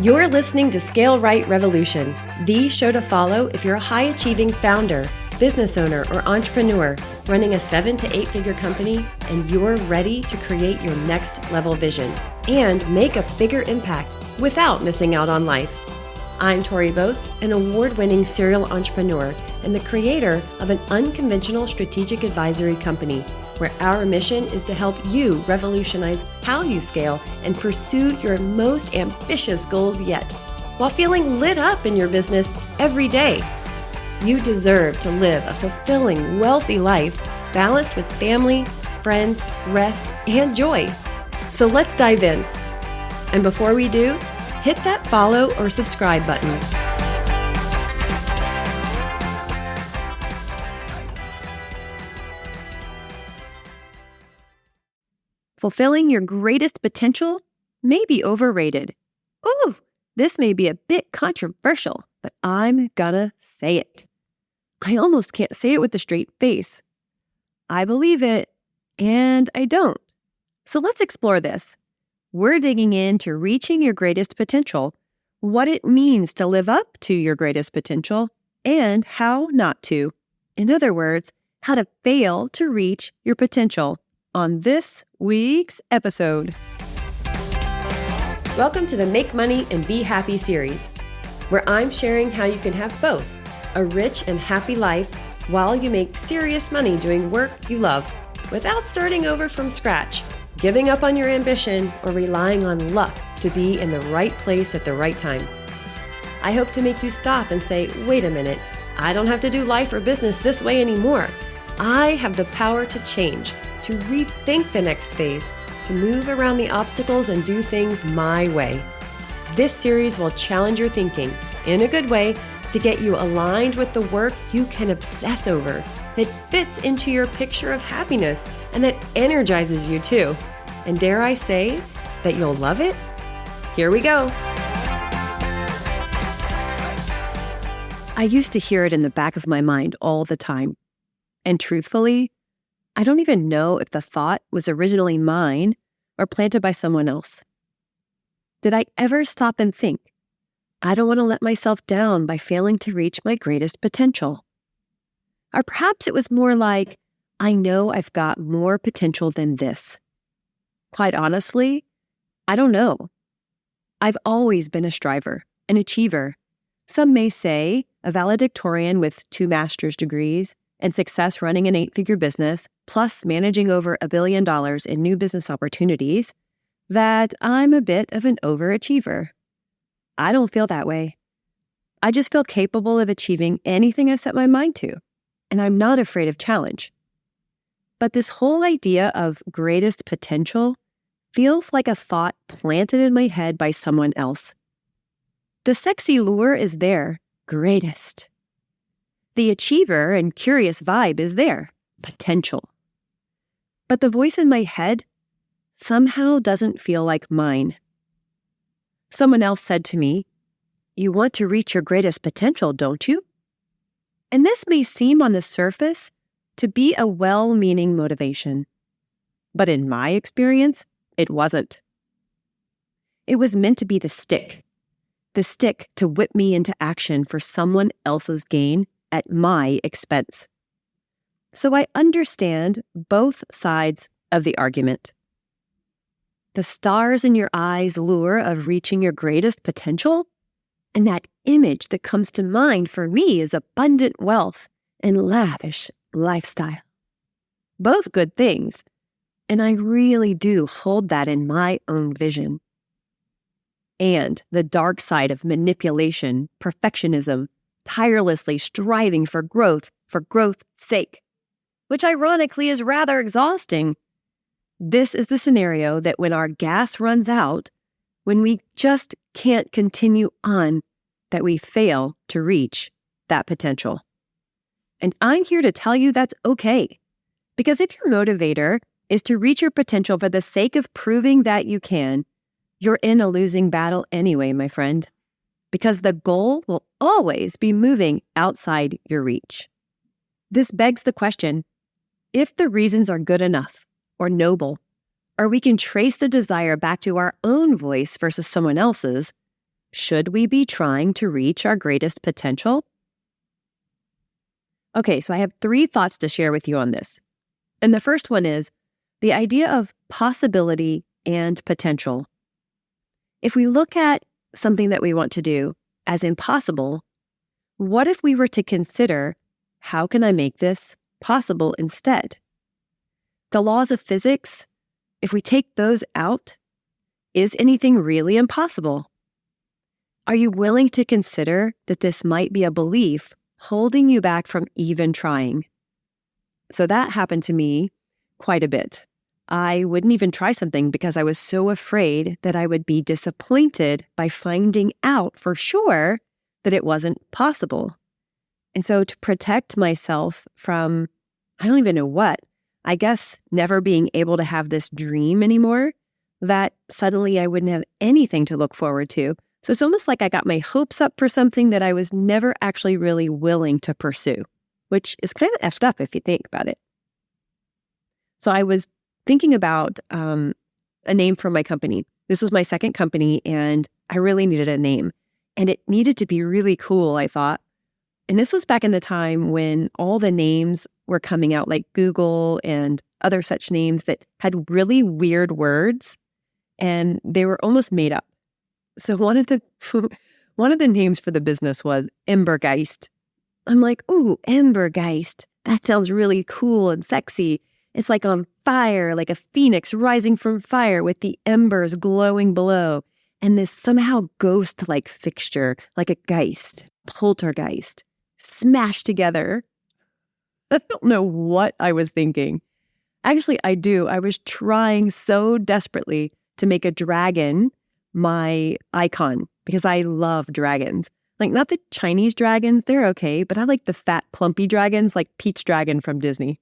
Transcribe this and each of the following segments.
You're listening to Scale Right Revolution, the show to follow if you're a high-achieving founder, business owner, or entrepreneur running a 7 to 8 figure company and you're ready to create your next level vision and make a bigger impact without missing out on life. I'm Tori Boats, an award-winning serial entrepreneur and the creator of an unconventional strategic advisory company where our mission is to help you revolutionize how you scale and pursue your most ambitious goals yet, while feeling lit up in your business every day. You deserve to live a fulfilling, wealthy life, balanced with family, friends, rest, and joy. So let's dive in. And before we do, hit that follow or subscribe button. Fulfilling your greatest potential may be overrated. Ooh, this may be a bit controversial, but I'm gonna say it. I almost can't say it with a straight face. I believe it, and I don't. So let's explore this. We're digging into reaching your greatest potential, what it means to live up to your greatest potential, and how not to. In other words, how to fail to reach your potential on this week's episode. Welcome to the Make Money and Be Happy series, where I'm sharing how you can have both, a rich and happy life while you make serious money doing work you love, without starting over from scratch, giving up on your ambition, or relying on luck to be in the right place at the right time. I hope to make you stop and say, wait a minute, I don't have to do life or business this way anymore. I have the power to change, to rethink the next phase, to move around the obstacles and do things my way. This series will challenge your thinking, in a good way, to get you aligned with the work you can obsess over, that fits into your picture of happiness and that energizes you too. And dare I say that you'll love it? Here we go. I used to hear it in the back of my mind all the time. And truthfully, I don't even know if the thought was originally mine or planted by someone else. Did I ever stop and think, I don't want to let myself down by failing to reach my greatest potential? Or perhaps it was more like, I know I've got more potential than this. Quite honestly, I don't know. I've always been a striver, an achiever. Some may say a valedictorian with 2 master's degrees and success running an 8-figure business, plus managing over $1 billion in new business opportunities, that I'm a bit of an overachiever. I don't feel that way. I just feel capable of achieving anything I set my mind to, and I'm not afraid of challenge. But this whole idea of greatest potential feels like a thought planted in my head by someone else. The sexy lure is there, greatest. The achiever and curious vibe is there, potential. But the voice in my head somehow doesn't feel like mine. Someone else said to me, "You want to reach your greatest potential, don't you?" And this may seem on the surface to be a well-meaning motivation. But in my experience, it wasn't. It was meant to be the stick to whip me into action for someone else's gain at my expense. So I understand both sides of the argument. The stars in your eyes lure of reaching your greatest potential, and that image that comes to mind for me is abundant wealth and lavish lifestyle. Both good things, and I really do hold that in my own vision. And the dark side of manipulation, perfectionism, tirelessly striving for growth's sake, which ironically is rather exhausting. This is the scenario that when our gas runs out, when we just can't continue on, that we fail to reach that potential. And I'm here to tell you that's okay. Because if your motivator is to reach your potential for the sake of proving that you can, you're in a losing battle anyway, my friend. Because the goal will always be moving outside your reach. This begs the question, if the reasons are good enough or noble, or we can trace the desire back to our own voice versus someone else's, Should we be trying to reach our greatest potential? Okay, so I have 3 thoughts to share with you on this. And the first one is the idea of possibility and potential. If we look at something that we want to do as impossible, what if we were to consider, how can I make this possible instead? The laws of physics, if we take those out, is anything really impossible? Are you willing to consider that this might be a belief holding you back from even trying? So that happened to me quite a bit. I wouldn't even try something because I was so afraid that I would be disappointed by finding out for sure that it wasn't possible. And so to protect myself from, I don't even know what, I guess never being able to have this dream anymore, that suddenly I wouldn't have anything to look forward to. So it's almost like I got my hopes up for something that I was never actually really willing to pursue, which is kind of effed up if you think about it. So I was thinking about a name for my company. This was my second company, and I really needed a name. And it needed to be really cool, I thought. And this was back in the time when all the names were coming out, like Google and other such names that had really weird words, and they were almost made up. So one of the names for the business was Embergeist. I'm like, ooh, Embergeist. That sounds really cool and sexy. It's like on fire, like a phoenix rising from fire with the embers glowing below. And this somehow ghost-like fixture, like a geist, poltergeist, smashed together. I don't know what I was thinking. Actually, I do. I was trying so desperately to make a dragon my icon because I love dragons. Like, not the Chinese dragons, they're okay, but I like the fat, plumpy dragons like Pete's Dragon from Disney.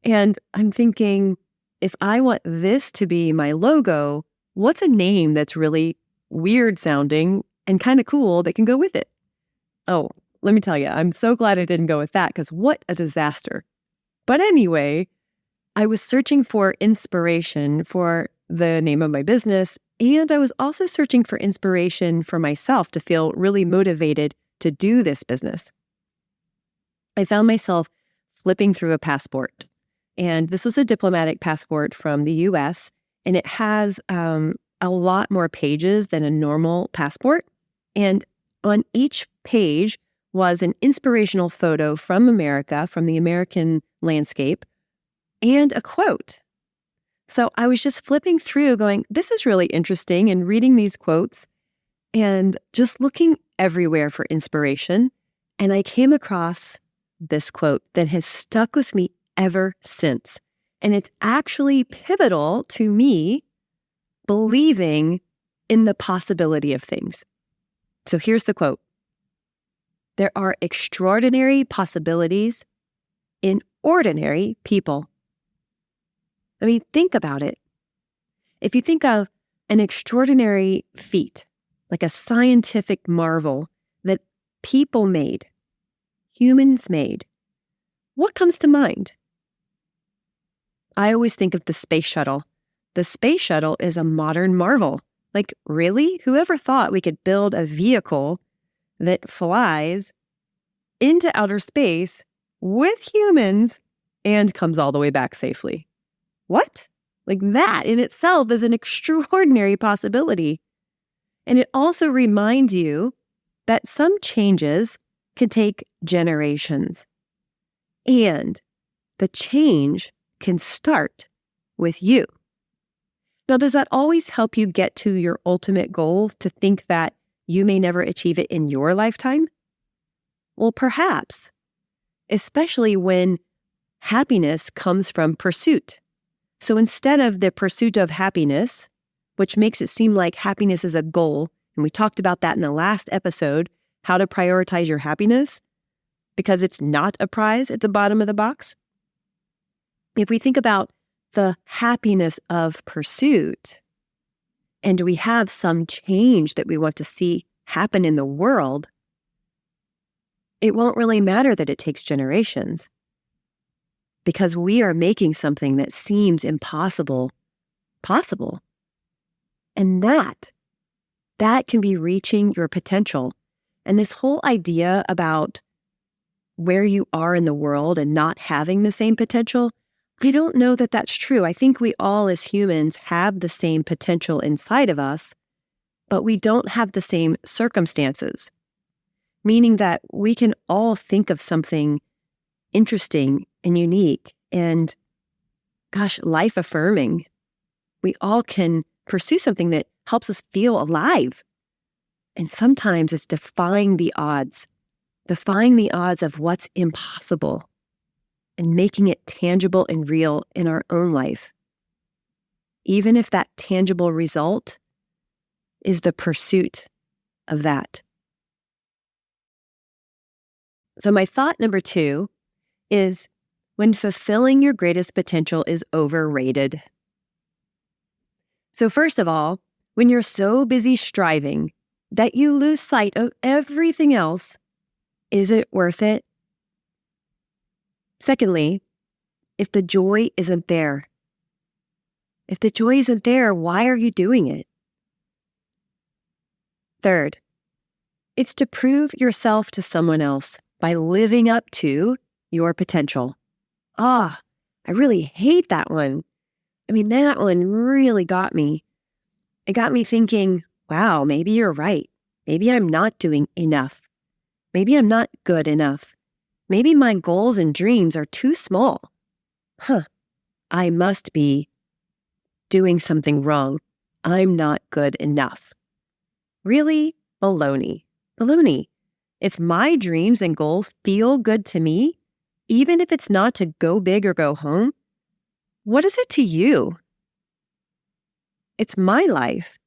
And I'm thinking, if I want this to be my logo, what's a name that's really weird sounding and kind of cool that can go with it? Oh, let me tell you, I'm so glad I didn't go with that because what a disaster. But anyway, I was searching for inspiration for the name of my business, and I was also searching for inspiration for myself to feel really motivated to do this business. I found myself flipping through a passport, and this was a diplomatic passport from the US, and it has a lot more pages than a normal passport. And on each page was an inspirational photo from America, from the American landscape, and a quote. So I was just flipping through going, this is really interesting, and reading these quotes and just looking everywhere for inspiration. And I came across this quote that has stuck with me ever since. And it's actually pivotal to me believing in the possibility of things. So here's the quote. There are extraordinary possibilities in ordinary people. I mean, think about it. If you think of an extraordinary feat, like a scientific marvel that people made, humans made, what comes to mind? I always think of the space shuttle. The space shuttle is a modern marvel. Like, really? Whoever thought we could build a vehicle that flies into outer space with humans and comes all the way back safely? What? Like, that in itself is an extraordinary possibility. And it also reminds you that some changes can take generations. And the change can start with you. Now, does that always help you get to your ultimate goal to think that you may never achieve it in your lifetime? Well, perhaps, especially when happiness comes from pursuit. So instead of the pursuit of happiness, which makes it seem like happiness is a goal, and we talked about that in the last episode, how to prioritize your happiness, because it's not a prize at the bottom of the box. If we think about the happiness of pursuit, and we have some change that we want to see happen in the world, it won't really matter that it takes generations, because we are making something that seems impossible possible. And that that can be reaching your potential. And this whole idea about where you are in the world and not having the same potential, I don't know that that's true. I think we all as humans have the same potential inside of us, but we don't have the same circumstances, meaning that we can all think of something interesting and unique and, gosh, life-affirming. We all can pursue something that helps us feel alive. And sometimes it's defying the odds of what's impossible and making it tangible and real in our own life, even if that tangible result is the pursuit of that. So my thought number 2 is when fulfilling your greatest potential is overrated. So first of all, when you're so busy striving that you lose sight of everything else, is it worth it? Secondly, if the joy isn't there, why are you doing it? Third, it's to prove yourself to someone else by living up to your potential. I really hate that one. That one really got me. It got me thinking, wow, maybe you're right. Maybe I'm not doing enough. Maybe I'm not good enough. Maybe my goals and dreams are too small. I must be doing something wrong. I'm not good enough. Really? Baloney. If my dreams and goals feel good to me, even if it's not to go big or go home, what is it to you? It's my life.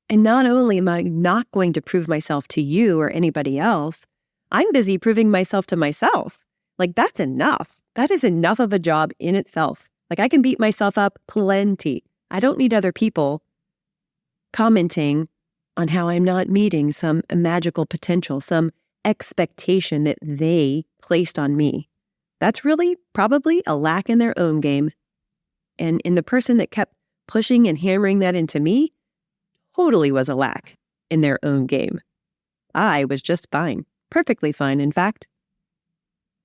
And not only am I not going to prove myself to you or anybody else, I'm busy proving myself to myself. That's enough. That is enough of a job in itself. I can beat myself up plenty. I don't need other people commenting on how I'm not meeting some magical potential, some expectation that they placed on me. That's really probably a lack in their own game. And in the person that kept pushing and hammering that into me, totally was a lack in their own game. I was just fine. Perfectly fine, in fact.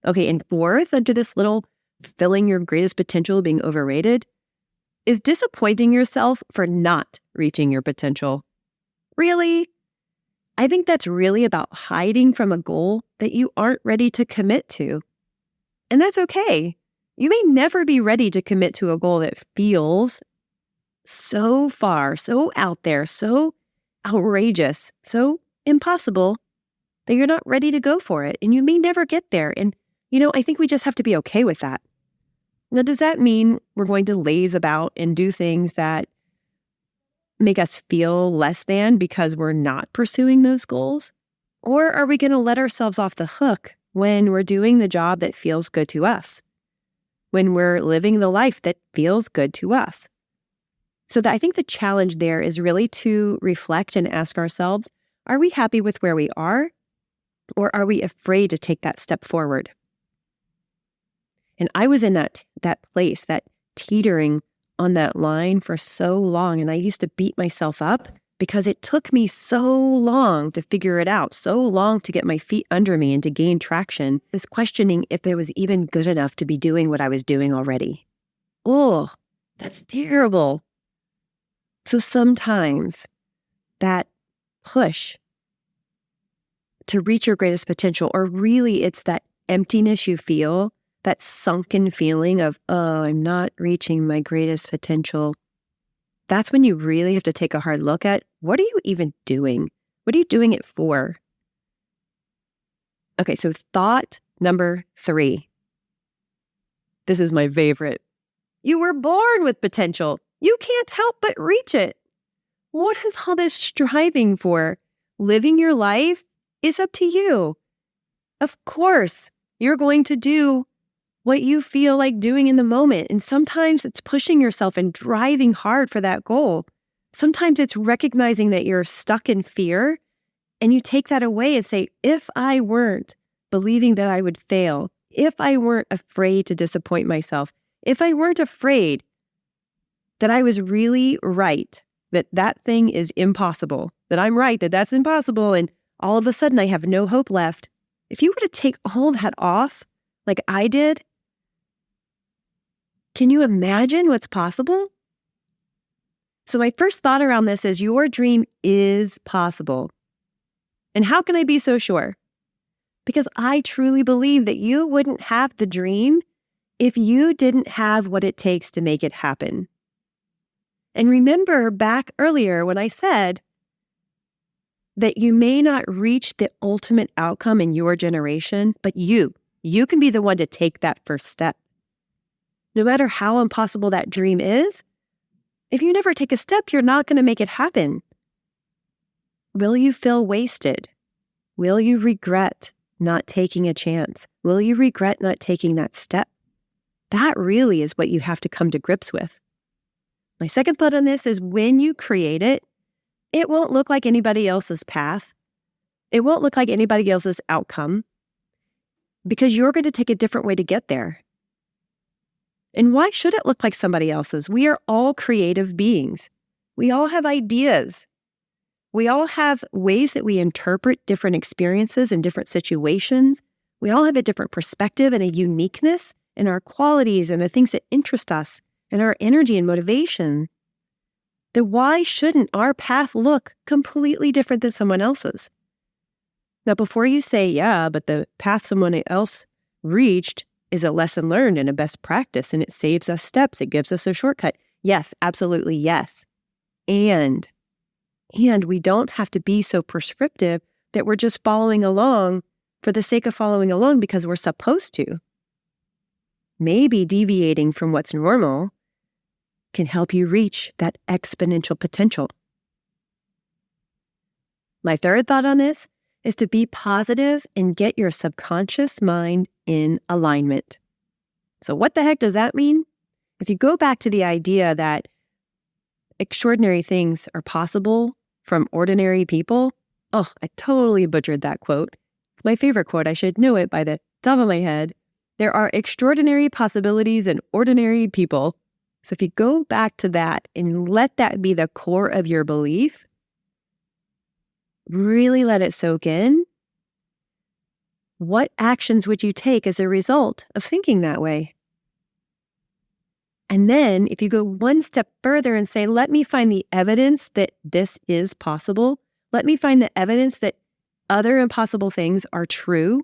Okay, and fourth, under this little fulfilling your greatest potential being overrated, is disappointing yourself for not reaching your potential. Really? I think that's really about hiding from a goal that you aren't ready to commit to. And that's okay. You may never be ready to commit to a goal that feels so far, so out there, so outrageous, so impossible that you're not ready to go for it. And you may never get there. And, I think we just have to be okay with that. Now, does that mean we're going to laze about and do things that make us feel less than because we're not pursuing those goals? Or are we going to let ourselves off the hook when we're doing the job that feels good to us? When we're living the life that feels good to us? So I think the challenge there is really to reflect and ask ourselves, are we happy with where we are? Or are we afraid to take that step forward? And I was in that place, that teetering on that line for so long. And I used to beat myself up because it took me so long to figure it out, so long to get my feet under me and to gain traction. I was questioning if it was even good enough to be doing what I was doing already. Oh, that's terrible. So sometimes that push to reach your greatest potential, or really it's that emptiness you feel, that sunken feeling of, I'm not reaching my greatest potential. That's when you really have to take a hard look at, what are you even doing? What are you doing it for? Okay, so thought number 3. This is my favorite. You were born with potential. You can't help but reach it. What is all this striving for? Living your life is up to you. Of course, you're going to do what you feel like doing in the moment. And sometimes it's pushing yourself and driving hard for that goal. Sometimes it's recognizing that you're stuck in fear and you take that away and say, if I weren't believing that I would fail, if I weren't afraid to disappoint myself, if I weren't afraid that I was really right that that thing is impossible, that I'm right, that that's impossible, and all of a sudden I have no hope left. If you were to take all that off, like I did, can you imagine what's possible? So my first thought around this is your dream is possible. And how can I be so sure? Because I truly believe that you wouldn't have the dream if you didn't have what it takes to make it happen. And remember back earlier when I said that you may not reach the ultimate outcome in your generation, but you can be the one to take that first step. No matter how impossible that dream is, if you never take a step, you're not going to make it happen. Will you feel wasted? Will you regret not taking a chance? Will you regret not taking that step? That really is what you have to come to grips with. My second thought on this is when you create it, it won't look like anybody else's path. It won't look like anybody else's outcome because you're going to take a different way to get there. And why should it look like somebody else's? We are all creative beings. We all have ideas. We all have ways that we interpret different experiences and different situations. We all have a different perspective and a uniqueness in our qualities and the things that interest us and our energy and motivation. Then why shouldn't our path look completely different than someone else's? Now, before you say, yeah, but the path someone else reached is a lesson learned and a best practice, and it saves us steps, it gives us a shortcut. Yes, absolutely, yes. And we don't have to be so prescriptive that we're just following along for the sake of following along because we're supposed to. Maybe deviating from what's normal can help you reach that exponential potential. My third thought on this is to be positive and get your subconscious mind in alignment. So what the heck does that mean? If you go back to the idea that extraordinary things are possible from ordinary people, I totally butchered that quote. It's my favorite quote. I should know it by the top of my head. There are extraordinary possibilities in ordinary people. So if you go back to that and let that be the core of your belief, really let it soak in. What actions would you take as a result of thinking that way? And then if you go one step further and say, let me find the evidence that this is possible. Let me find the evidence that other impossible things are true,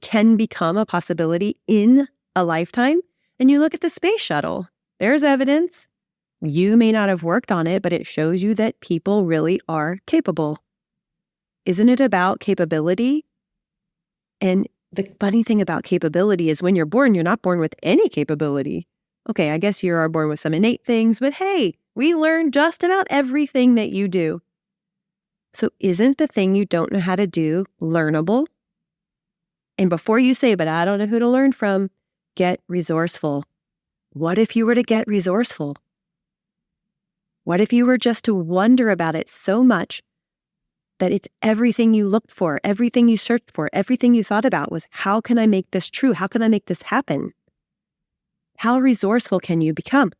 can become a possibility in a lifetime. And you look at the space shuttle. There's evidence. You may not have worked on it, but it shows you that people really are capable. Isn't it about capability? And the funny thing about capability is when you're born, you're not born with any capability. Okay, I guess you are born with some innate things, but hey, we learn just about everything that you do. So isn't the thing you don't know how to do learnable? And before you say, but I don't know who to learn from, get resourceful. What if you were to get resourceful? What if you were just to wonder about it so much that it's everything you looked for, everything you searched for, everything you thought about was, how can I make this true? How can I make this happen? How resourceful can you become?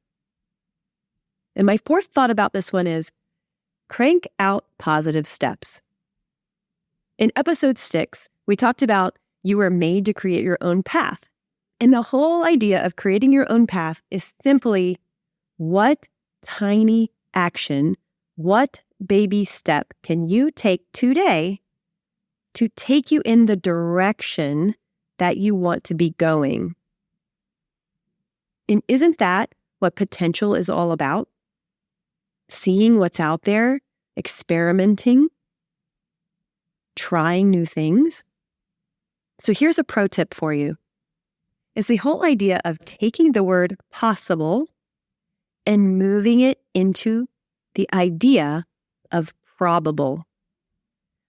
And my fourth thought about this one is crank out positive steps. In episode 6, we talked about you were made to create your own path. And the whole idea of creating your own path is simply what tiny action, what baby step can you take today to take you in the direction that you want to be going? And isn't that what potential is all about? Seeing what's out there, experimenting, trying new things. So here's a pro tip for you. Is the whole idea of taking the word possible and moving it into the idea of probable.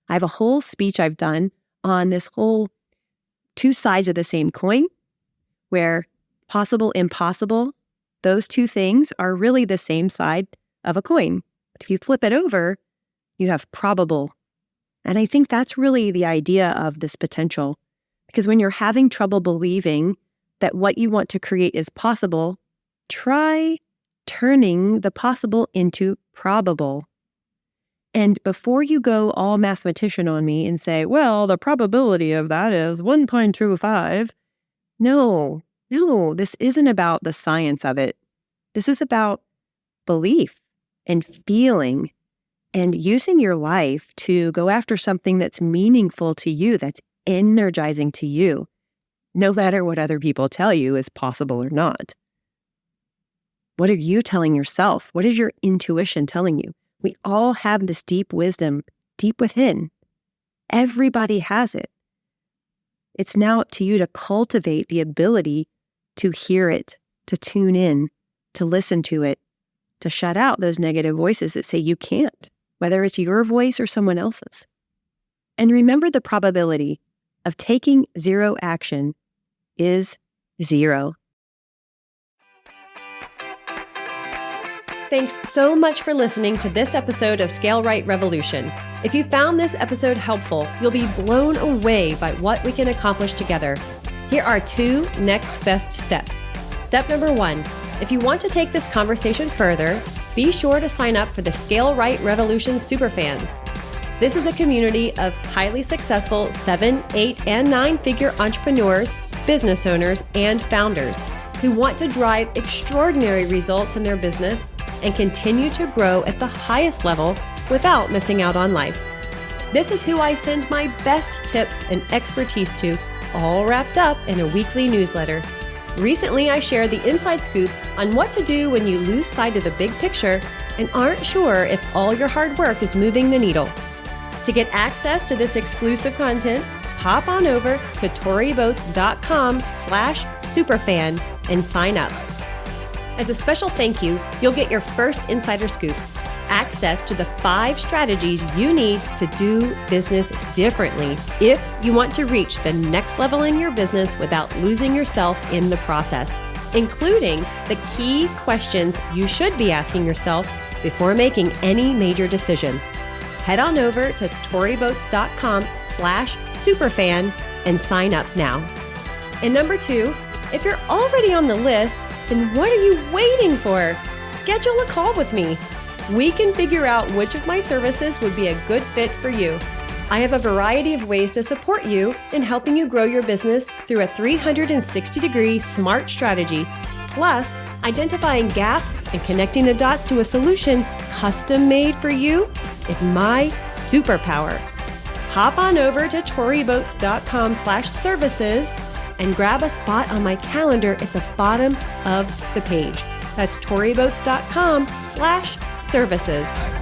I have a whole speech I've done on this whole two sides of the same coin, where possible, impossible, those two things are really the same side of a coin. But if you flip it over, you have probable. And I think that's really the idea of this potential. Because when you're having trouble believing that what you want to create is possible, try turning the possible into probable. And before you go all mathematician on me and say, well, the probability of that is 1.25. No, this isn't about the science of it. This is about belief and feeling and using your life to go after something that's meaningful to you, that's energizing to you, no matter what other people tell you is possible or not. What are you telling yourself? What is your intuition telling you? We all have this deep wisdom deep within. Everybody has it. It's now up to you to cultivate the ability to hear it, to tune in, to listen to it, to shut out those negative voices that say you can't, whether it's your voice or someone else's. And remember, the probability of taking zero action is 0. Thanks so much for listening to this episode of Scale Right Revolution. If you found this episode helpful, you'll be blown away by what we can accomplish together. Here are 2 next best steps. Step number 1, if you want to take this conversation further, be sure to sign up for the Scale Right Revolution Superfans. This is a community of highly successful 7, 8, and 9-figure entrepreneurs, business owners, and founders who want to drive extraordinary results in their business and continue to grow at the highest level without missing out on life. This is who I send my best tips and expertise to, all wrapped up in a weekly newsletter. Recently, I shared the inside scoop on what to do when you lose sight of the big picture and aren't sure if all your hard work is moving the needle. To get access to this exclusive content, hop on over to toriboats.com/superfan and sign up. As a special thank you, you'll get your first insider scoop, access to the 5 strategies you need to do business differently if you want to reach the next level in your business without losing yourself in the process, including the key questions you should be asking yourself before making any major decision. Head on over to toriboats.com/superfan and sign up now. And number 2, if you're already on the list, then what are you waiting for? Schedule a call with me. We can figure out which of my services would be a good fit for you. I have a variety of ways to support you in helping you grow your business through a 360-degree smart strategy, plus identifying gaps and connecting the dots to a solution custom made for you is my superpower. Hop on over to toriboats.com/services and grab a spot on my calendar at the bottom of the page. That's toriboats.com/services.